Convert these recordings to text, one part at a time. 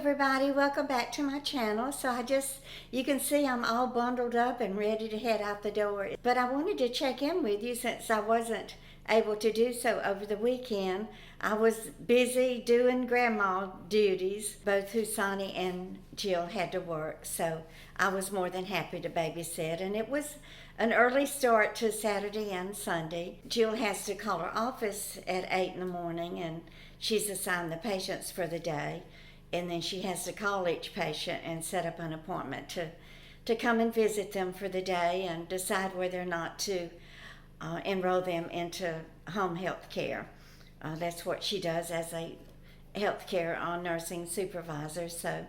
everybody, welcome back to my channel. You can see I'm all bundled up and ready to head out the door. But I wanted to check in with you since I wasn't able to do so over the weekend. I was busy doing grandma duties. Both Husani and Jill had to work, so I was more than happy to babysit. And it was an early start to Saturday and Sunday. Jill has to call her office at 8 in the morning, and she's assigned the patients for the day. And then she has to call each patient and set up an appointment to come and visit them for the day and decide whether or not to enroll them into home health care. That's what she does as a healthcare nursing supervisor. So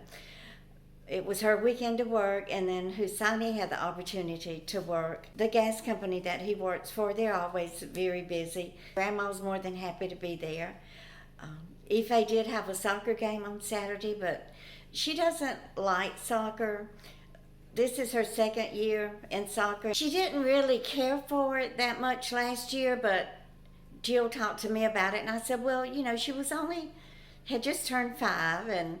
it was her weekend to work, and then Husani had the opportunity to work. The gas company that he works for, they're always very busy. Grandma's more than happy to be there. Ife did have a soccer game on Saturday, but she doesn't like soccer. This is her second year in soccer. She didn't really care for it that much last year, but Jill talked to me about it, and I said, well, had just turned 5, and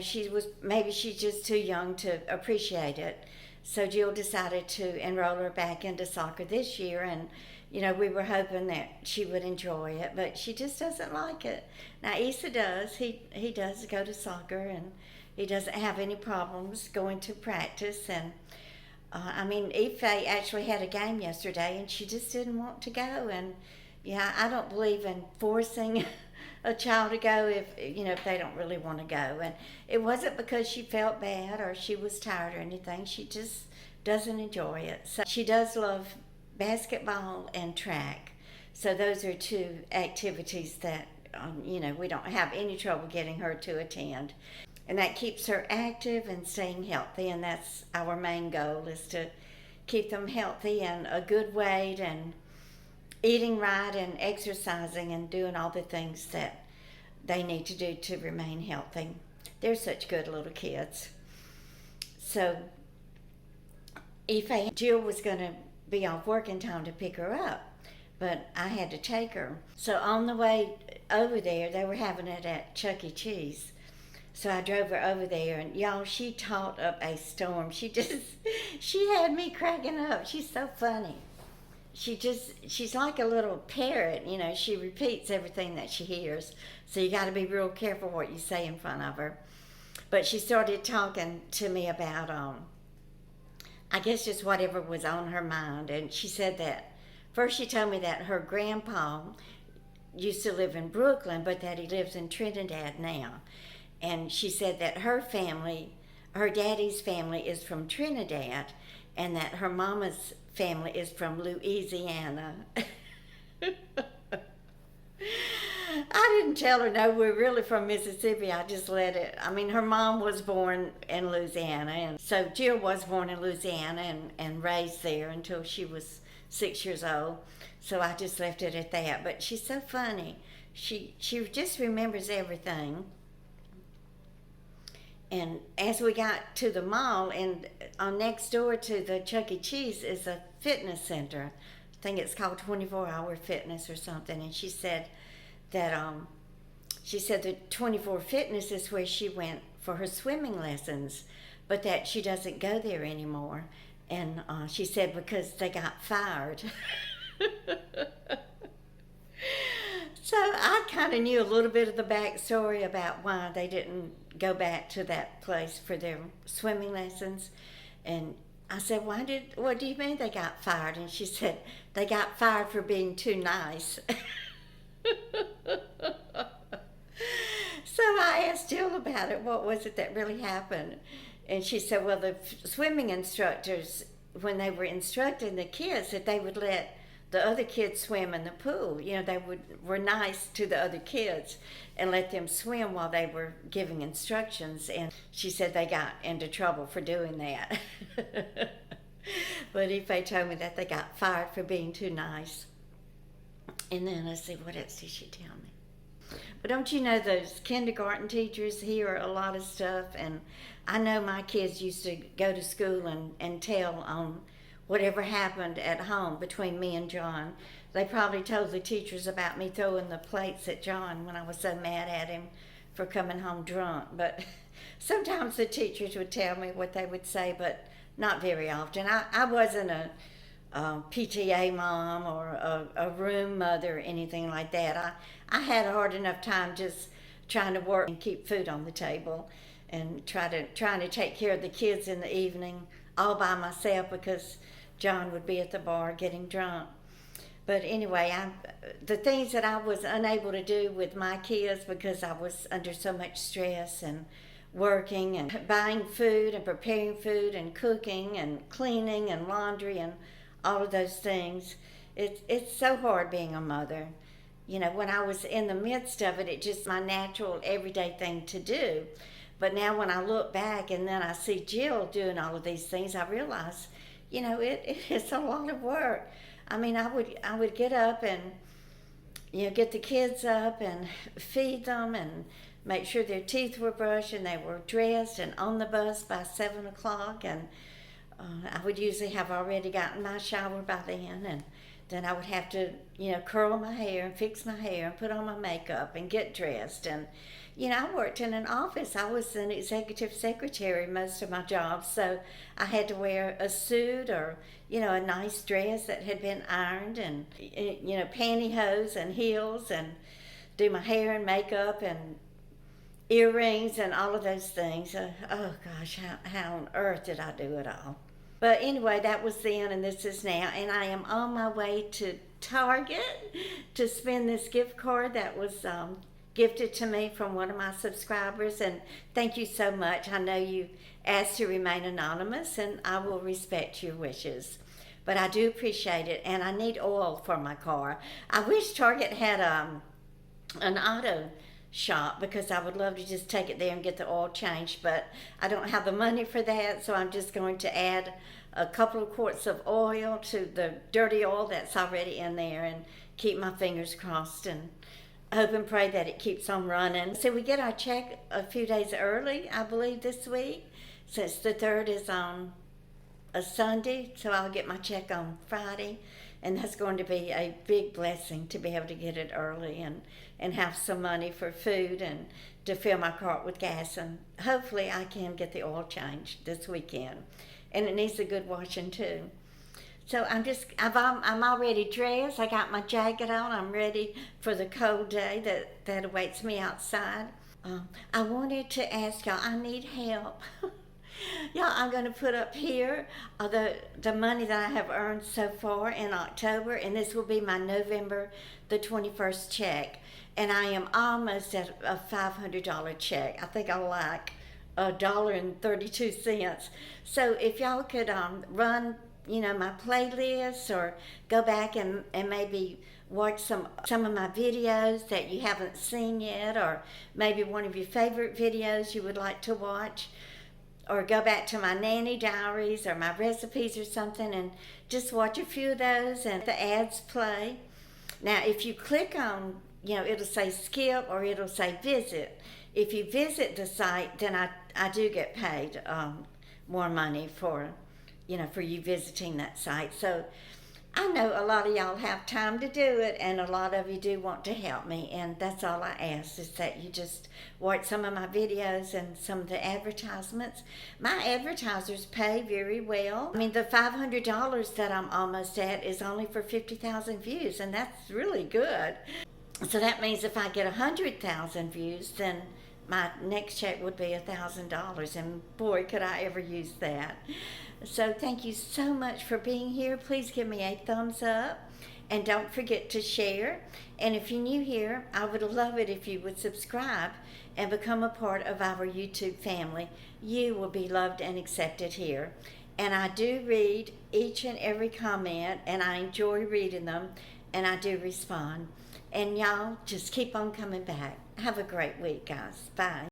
she's just too young to appreciate it. So Jill decided to enroll her back into soccer this year, and we were hoping that she would enjoy it, but she just doesn't like it. Now, Issa does. He does go to soccer, and he doesn't have any problems going to practice. And, Ife actually had a game yesterday, and she just didn't want to go. And, I don't believe in forcing a child to go if they don't really want to go. And it wasn't because she felt bad or she was tired or anything. She just doesn't enjoy it. So she does love basketball and track. So those are two activities that, we don't have any trouble getting her to attend. And that keeps her active and staying healthy. And that's our main goal, is to keep them healthy and a good weight and eating right and exercising and doing all the things that they need to do to remain healthy. They're such good little kids. So Jill was going to be off work in time to pick her up, but I had to take her. So on the way over there, they were having it at Chuck E. Cheese. So I drove her over there, and y'all, she taught up a storm. She had me cracking up. She's so funny. She's like a little parrot, she repeats everything that she hears. So you got to be real careful what you say in front of her. But she started talking to me about, I guess just whatever was on her mind. And she said that, first she told me that her grandpa used to live in Brooklyn, but that he lives in Trinidad now. And she said that her daddy's family is from Trinidad, and that her mama's family is from Louisiana. I didn't tell her, no, we're really from Mississippi. I just let it. Her mom was born in Louisiana, and so Jill was born in Louisiana and raised there until she was 6 years old. So I just left it at that. But she's so funny. She just remembers everything. And as we got to the mall, and next door to the Chuck E. Cheese is a fitness center. I think it's called 24-Hour Fitness or something. And she said that the 24 Fitness is where she went for her swimming lessons, but that she doesn't go there anymore. And she said because they got fired. So I kind of knew a little bit of the backstory about why they didn't go back to that place for their swimming lessons. And I said, what do you mean they got fired? And she said, they got fired for being too nice. So I asked Jill about it. What was it that really happened? And she said, well, the swimming instructors, when they were instructing the kids, that they would let the other kids swim in the pool. They were nice to the other kids and let them swim while they were giving instructions. And she said they got into trouble for doing that. But Ife told me that they got fired for being too nice. And then let's see, what else did she tell me? But don't you know those kindergarten teachers hear a lot of stuff? And I know my kids used to go to school and tell on whatever happened at home between me and John. They probably told the teachers about me throwing the plates at John when I was so mad at him for coming home drunk. But sometimes the teachers would tell me what they would say, but not very often. I wasn't a PTA mom or a room mother or anything like that. I had a hard enough time just trying to work and keep food on the table and trying to take care of the kids in the evening all by myself because John would be at the bar getting drunk. But anyway, the things that I was unable to do with my kids because I was under so much stress and working and buying food and preparing food and cooking and cleaning and laundry and all of those things. It's so hard being a mother. You know, when I was in the midst of it, it's just my natural everyday thing to do. But now when I look back and then I see Jill doing all of these things, I realize, you know, it is a lot of work. I mean, I would get up and, you know, get the kids up and feed them and make sure their teeth were brushed and they were dressed and on the bus by 7 o'clock. And I would usually have already gotten my shower by then, and then I would have to, you know, curl my hair and fix my hair and put on my makeup and get dressed. And, you know, I worked in an office. I was an executive secretary most of my jobs, so I had to wear a suit or, you know, a nice dress that had been ironed and, you know, pantyhose and heels and do my hair and makeup and earrings and all of those things. Oh gosh, how on earth did I do it all? But anyway, that was then and this is now, and I am on my way to Target to spend this gift card that was gifted to me from one of my subscribers, and thank you so much. I know you asked to remain anonymous, and I will respect your wishes. But I do appreciate it, and I need oil for my car. I wish Target had an auto shop because I would love to just take it there and get the oil changed, but I don't have the money for that, so I'm just going to add a couple of quarts of oil to the dirty oil that's already in there and keep my fingers crossed and hope and pray that it keeps on running. So we get our check a few days early, I believe, this week, since the 3rd is on a Sunday, so I'll get my check on Friday. And that's going to be a big blessing to be able to get it early and have some money for food and to fill my cart with gas. And hopefully I can get the oil changed this weekend. And it needs a good washing too. So I'm already dressed. I got my jacket on. I'm ready for the cold day that awaits me outside. I wanted to ask y'all, I need help. Y'all, I'm going to put up here the money that I have earned so far in October, and this will be my November the 21st check. And I am almost at a $500 check. I think I like $1.32. So if y'all could run, you know, my playlists or go back and maybe watch some of my videos that you haven't seen yet, or maybe one of your favorite videos you would like to watch, or go back to my nanny diaries or my recipes or something and just watch a few of those and the ads play. Now, if you click on, you know, it'll say skip or it'll say visit. If you visit the site, then I do get paid more money for, you know, for you visiting that site. So I know a lot of y'all have time to do it, and a lot of you do want to help me, and that's all I ask, is that you just watch some of my videos and some of the advertisements. My advertisers pay very well. I mean, the $500 that I'm almost at is only for 50,000 views, and that's really good. So that means if I get 100,000 views, then my next check would be $1,000, and boy, could I ever use that. So thank you so much for being here. Please give me a thumbs up, and don't forget to share. And if you're new here, I would love it if you would subscribe and become a part of our YouTube family. You will be loved and accepted here. And I do read each and every comment, and I enjoy reading them, and I do respond. And y'all just keep on coming back. Have a great week, guys. Bye.